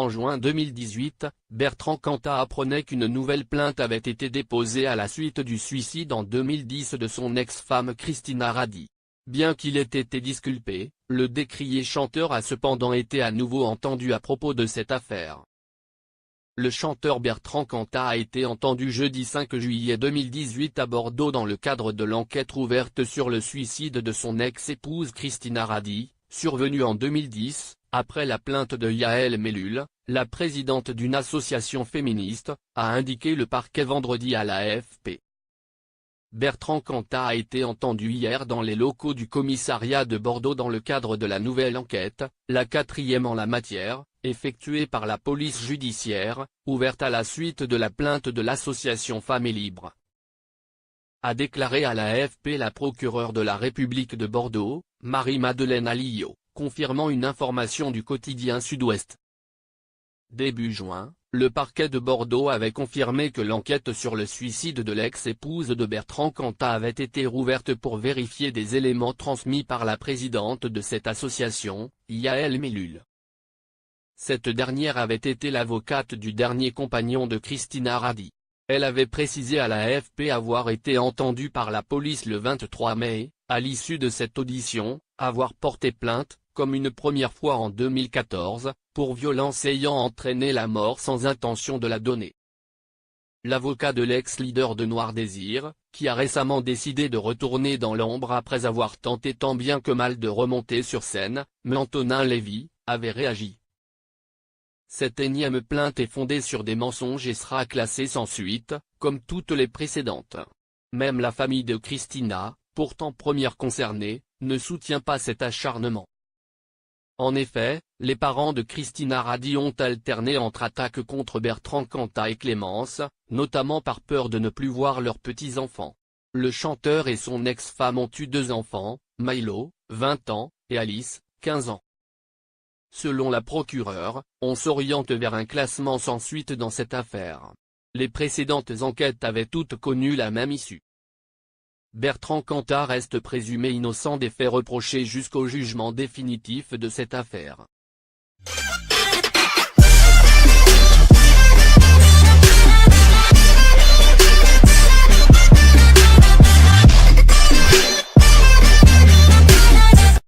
En juin 2018, Bertrand Cantat apprenait qu'une nouvelle plainte avait été déposée à la suite du suicide en 2010 de son ex-femme Christina Radi. Bien qu'il ait été disculpé, le décrié chanteur a cependant été à nouveau entendu à propos de cette affaire. Le chanteur Bertrand Cantat a été entendu jeudi 5 juillet 2018 à Bordeaux dans le cadre de l'enquête ouverte sur le suicide de son ex-épouse Christina Radi, survenue en 2010, après la plainte de Yael Mellul, la présidente d'une association féministe, a indiqué le parquet vendredi à l'AFP. Bertrand Cantat a été entendu hier dans les locaux du commissariat de Bordeaux dans le cadre de la nouvelle enquête, la 4e en la matière, effectuée par la police judiciaire, ouverte à la suite de la plainte de l'association Femmes et Libres. A déclaré à l'AFP la procureure de la République de Bordeaux, Marie-Madeleine Alliot, confirmant une information du quotidien Sud-Ouest. Début juin, le parquet de Bordeaux avait confirmé que l'enquête sur le suicide de l'ex-épouse de Bertrand Cantat avait été rouverte pour vérifier des éléments transmis par la présidente de cette association, Yael Mellul. Cette dernière avait été l'avocate du dernier compagnon de Christina Radi. Elle avait précisé à l'AFP avoir été entendue par la police le 23 mai, à l'issue de cette audition, avoir porté plainte, comme une première fois en 2014, pour violence ayant entraîné la mort sans intention de la donner. L'avocat de l'ex-leader de Noir Désir, qui a récemment décidé de retourner dans l'ombre après avoir tenté tant bien que mal de remonter sur scène, Antonin Lévy, avait réagi. Cette énième plainte est fondée sur des mensonges et sera classée sans suite, comme toutes les précédentes. Même la famille de Christina, pourtant première concernée, ne soutient pas cet acharnement. En effet, les parents de Christina Radi ont alterné entre attaques contre Bertrand Cantat et Clémence, notamment par peur de ne plus voir leurs petits-enfants. Le chanteur et son ex-femme ont eu 2 enfants, Milo, 20 ans, et Alice, 15 ans. Selon la procureure, on s'oriente vers un classement sans suite dans cette affaire. Les précédentes enquêtes avaient toutes connu la même issue. Bertrand Cantat reste présumé innocent des faits reprochés jusqu'au jugement définitif de cette affaire.